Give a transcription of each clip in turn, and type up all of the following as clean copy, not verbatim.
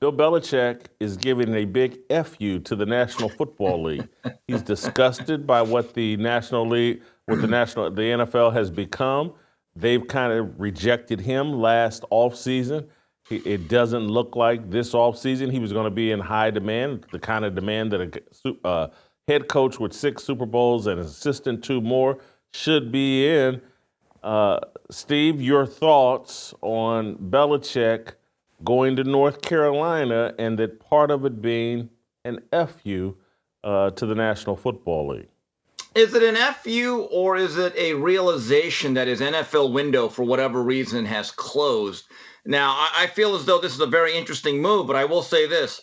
Bill Belichick is giving a big FU to the National Football League. He's disgusted by what the the NFL has become. They've kind of rejected him last offseason. It doesn't look like this offseason he was going to be in high demand, the kind of demand that a head coach with 6 Super Bowls and an assistant 2 more should be in. Steve, your thoughts on Belichick going to North Carolina and that part of it being an FU to the National Football League? Is it an FU or is it a realization that his NFL window, for whatever reason, has closed? Now, I feel as though this is a very interesting move, but I will say this.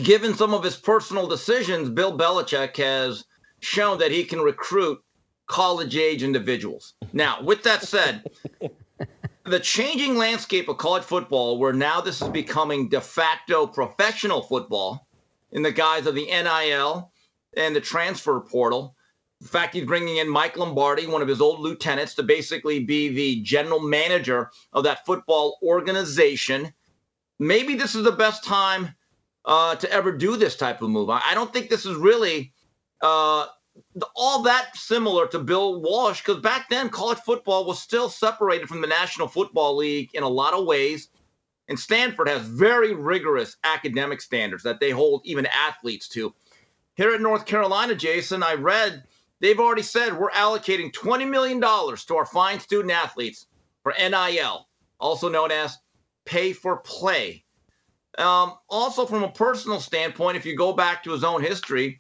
Given some of his personal decisions, Bill Belichick has shown that he can recruit college-age individuals. Now, with that said, the changing landscape of college football, where now this is becoming de facto professional football in the guise of the NIL and the transfer portal. In fact, he's bringing in Mike Lombardi, one of his old lieutenants, to basically be the general manager of that football organization. Maybe this is the best time to ever do this type of move. I don't think this is really all that similar to Bill Walsh, because back then college football was still separated from the National Football League in a lot of ways. And Stanford has very rigorous academic standards that they hold even athletes to. Here at North Carolina, Jason, I read they've already said we're allocating $20 million to our fine student athletes for NIL, also known as pay for play. Also, from a personal standpoint, if you go back to his own history,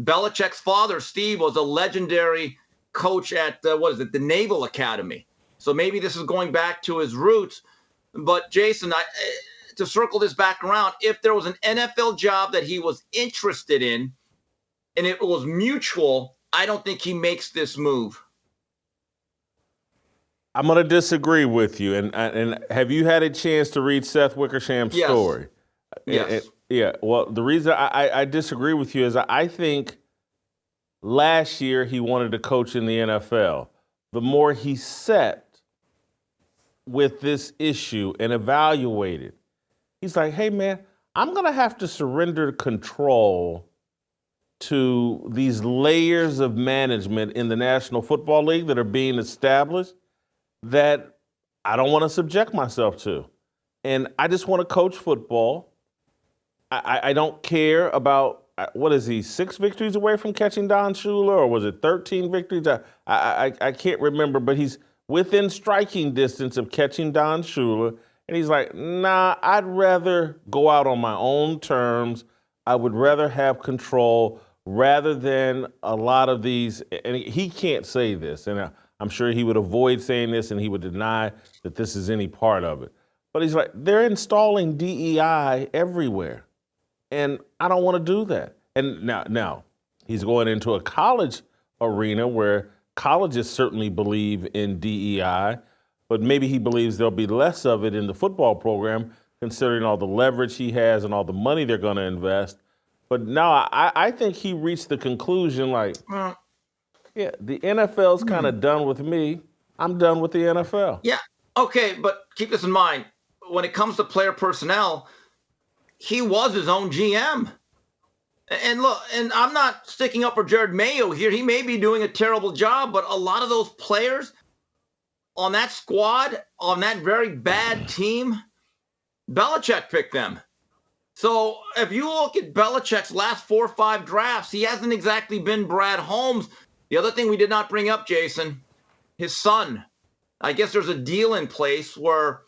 Belichick's father, Steve, was a legendary coach at, the Naval Academy. So maybe this is going back to his roots. But, Jason, to circle this back around, if there was an NFL job that he was interested in and it was mutual, I don't think he makes this move. I'm going to disagree with you. And have you had a chance to read Seth Wickersham's story? Yes. Yeah. Well, the reason I disagree with you is I think last year he wanted to coach in the NFL. The more he sat with this issue and evaluated, he's like, hey, man, I'm going to have to surrender control to these layers of management in the National Football League that are being established that I don't want to subject myself to. And I just want to coach football. I don't care about, what is he, 6 victories away from catching Don Shula, or was it 13 victories? I can't remember, but he's within striking distance of catching Don Shula. And he's like, nah, I'd rather go out on my own terms. I would rather have control rather than a lot of these. And he can't say this, and I'm sure he would avoid saying this, and he would deny that this is any part of it. But he's like, they're installing DEI everywhere. And I don't want to do that. And now he's going into a college arena where colleges certainly believe in DEI, but maybe he believes there'll be less of it in the football program, considering all the leverage he has and all the money they're going to invest. But now I think he reached the conclusion like, yeah, the NFL's kind of done with me. I'm done with the NFL. Yeah. Okay, but keep this in mind. When it comes to player personnel, he was his own GM. And look, and I'm not sticking up for Jared Mayo here. He may be doing a terrible job, but a lot of those players on that squad, on that very bad team, Belichick picked them. So if you look at Belichick's last 4 or 5 drafts, he hasn't exactly been Brad Holmes. The other thing we did not bring up, Jason, his son. I guess there's a deal in place where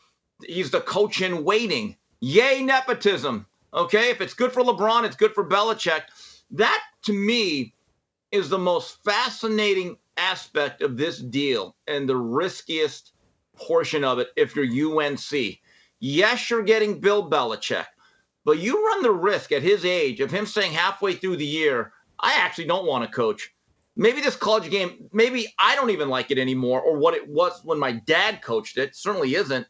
he's the coach in waiting. Yay, nepotism. Okay, if it's good for LeBron, it's good for Belichick. That, to me, is the most fascinating aspect of this deal and the riskiest portion of it if you're UNC. Yes, you're getting Bill Belichick, but you run the risk at his age of him saying halfway through the year, I actually don't want to coach. Maybe this college game, maybe I don't even like it anymore, or what it was when my dad coached it. Certainly isn't.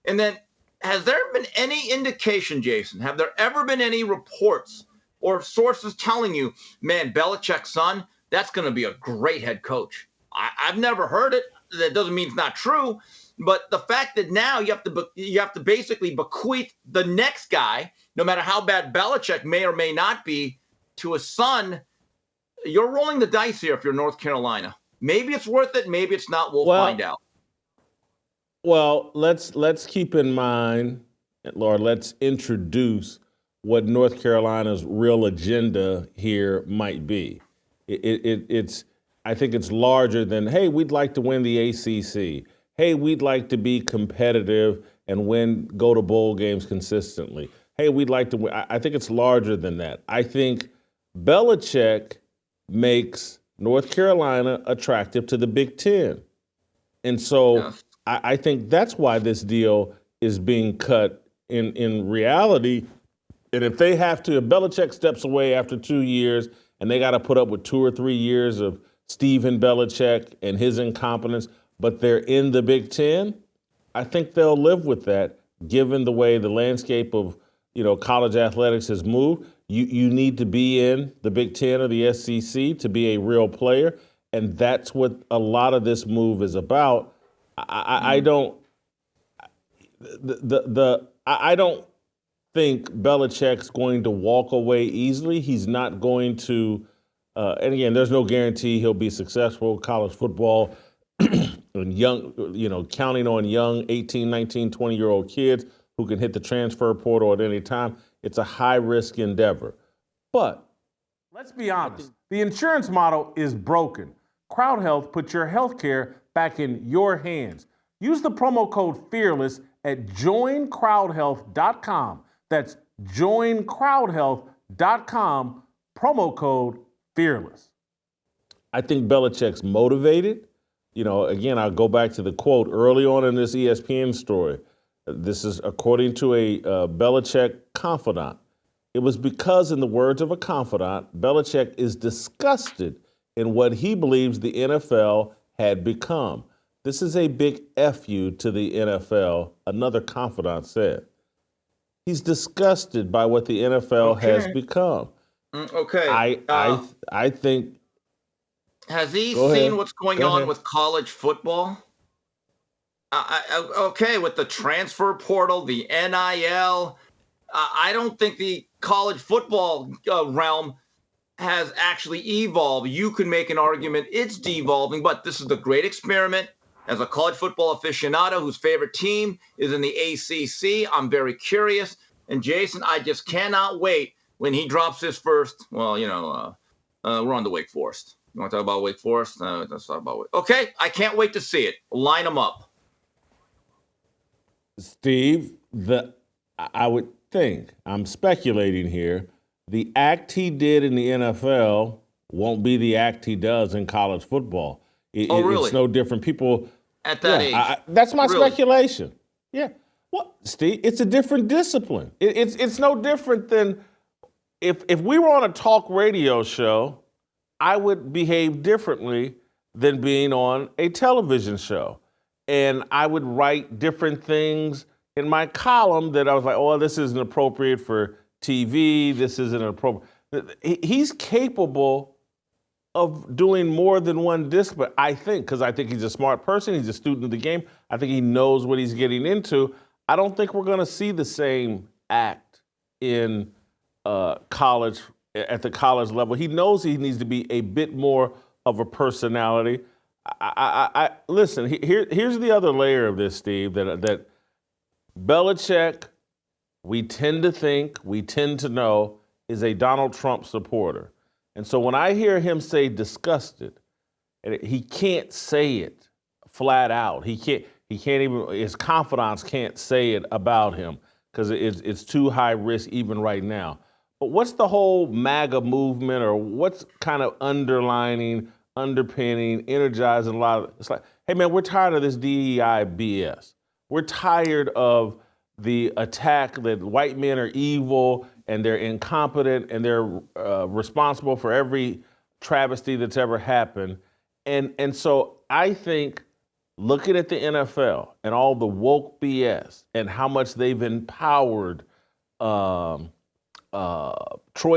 And then, has there been any indication, Jason? Have there ever been any reports or sources telling you, man, Belichick's son, that's going to be a great head coach? I've never heard it. That doesn't mean it's not true. But the fact that now you have to basically bequeath the next guy, no matter how bad Belichick may or may not be, to a son, you're rolling the dice here if you're North Carolina. Maybe it's worth it, maybe it's not. We'll find out. Well, let's keep in mind, Lord, let's introduce what North Carolina's real agenda here might be. It's I think it's larger than, hey, we'd like to win the ACC. Hey, we'd like to be competitive and go to bowl games consistently. Hey, we'd like to win. I think it's larger than that. I think Belichick makes North Carolina attractive to the Big Ten. And so Yeah. I think that's why this deal is being cut in reality. And if Belichick steps away after 2 years and they got to put up with 2 or 3 years of Steven Belichick and his incompetence, but they're in the Big Ten, I think they'll live with that, given the way the landscape of college athletics has moved. You need to be in the Big Ten or the SEC to be a real player, and that's what a lot of this move is about. I don't think Belichick's going to walk away easily. He's not going to. And again, there's no guarantee he'll be successful. College football and counting on young 18, 19, 20-year-old kids who can hit the transfer portal at any time. It's a high-risk endeavor. But let's be honest. The insurance model is broken. Crowd Health puts your health care back in your hands. Use the promo code FEARLESS at joincrowdhealth.com. That's joincrowdhealth.com, promo code FEARLESS. I think Belichick's motivated. Again, I'll go back to the quote early on in this ESPN story. This is according to a Belichick confidant. It was because, in the words of a confidant, Belichick is disgusted in what he believes the NFL had become. This is a big FU to the NFL, another confidant said. He's disgusted by what the NFL has become. Okay. I think. Has he seen what's going on with college football? Okay, with the transfer portal, the NIL, I don't think the college football realm has actually evolved. You can make an argument it's devolving, but this is the great experiment. As a college football aficionado whose favorite team is in the ACC, I'm very curious. And Jason, I just cannot wait when he drops his first. Well, we're on to Wake Forest. You want to talk about Wake Forest? Let's talk about Wake. Okay, I can't wait to see it. Line them up. Steve, I would think, I'm speculating here, the act he did in the NFL won't be the act he does in college football. Really? It's no different. People at that age. That's my speculation. Yeah. Well, Steve, it's a different discipline. It's no different than if we were on a talk radio show, I would behave differently than being on a television show. And I would write different things in my column that I was like, oh, this isn't appropriate for TV. This isn't appropriate. He's capable of doing more than one discipline, I think, because I think he's a smart person. He's a student of the game. I think he knows what he's getting into. I don't think we're going to see the same act in college, at the college level. He knows he needs to be a bit more of a personality. Listen, here's the other layer of this, Steve, that Belichick, we tend to know, is a Donald Trump supporter. And so when I hear him say disgusted, and he can't say it flat out. He can't even, his confidants can't say it about him because it's too high risk even right now. But what's the whole MAGA movement, or what's kind of underpinning, energizing a lot of, it's like, hey man, we're tired of this DEI BS. We're tired of the attack that white men are evil and they're incompetent and they're responsible for every travesty that's ever happened. And so I think looking at the NFL and all the woke BS and how much they've empowered Troy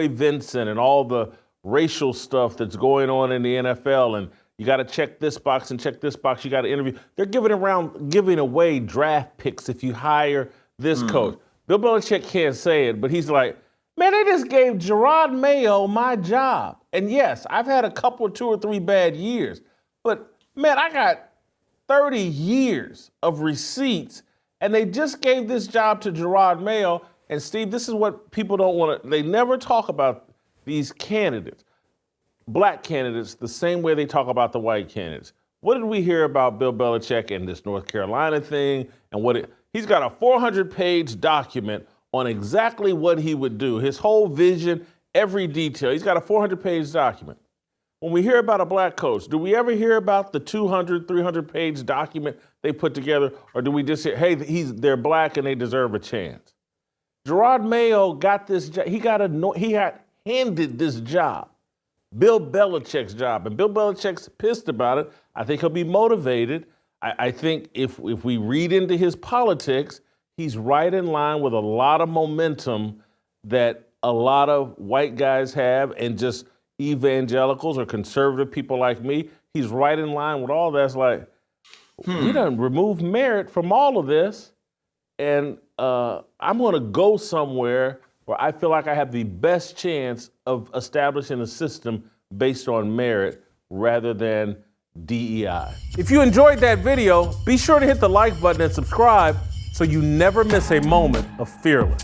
Vincent and all the racial stuff that's going on in the NFL, and You got to check this box and check this box. You got to interview. They're giving away draft picks if you hire this coach. Bill Belichick can't say it, but he's like, man, they just gave Gerard Mayo my job. And yes, I've had a couple, 2 or 3 bad years, but man, I got 30 years of receipts, and they just gave this job to Gerard Mayo. And Steve, this is what people don't want to, they never talk about these candidates, black candidates, the same way they talk about the white candidates. What did we hear about Bill Belichick and this North Carolina thing? And he's got a 400-page document on exactly what he would do, his whole vision, every detail. He's got a 400-page document. When we hear about a black coach, do we ever hear about the 200, 300-page document they put together, or do we just say, hey, they're black and they deserve a chance? Gerard Mayo got this job. He got handed this job, Bill Belichick's job, and Bill Belichick's pissed about it. I think he'll be motivated. I think if we read into his politics, he's right in line with a lot of momentum that a lot of white guys have, and just evangelicals or conservative people like me. He's right in line with all that. It's like, we done removed merit from all of this, and I'm going to go somewhere where I feel like I have the best chance of establishing a system based on merit rather than DEI. If you enjoyed that video, be sure to hit the like button and subscribe so you never miss a moment of Fearless.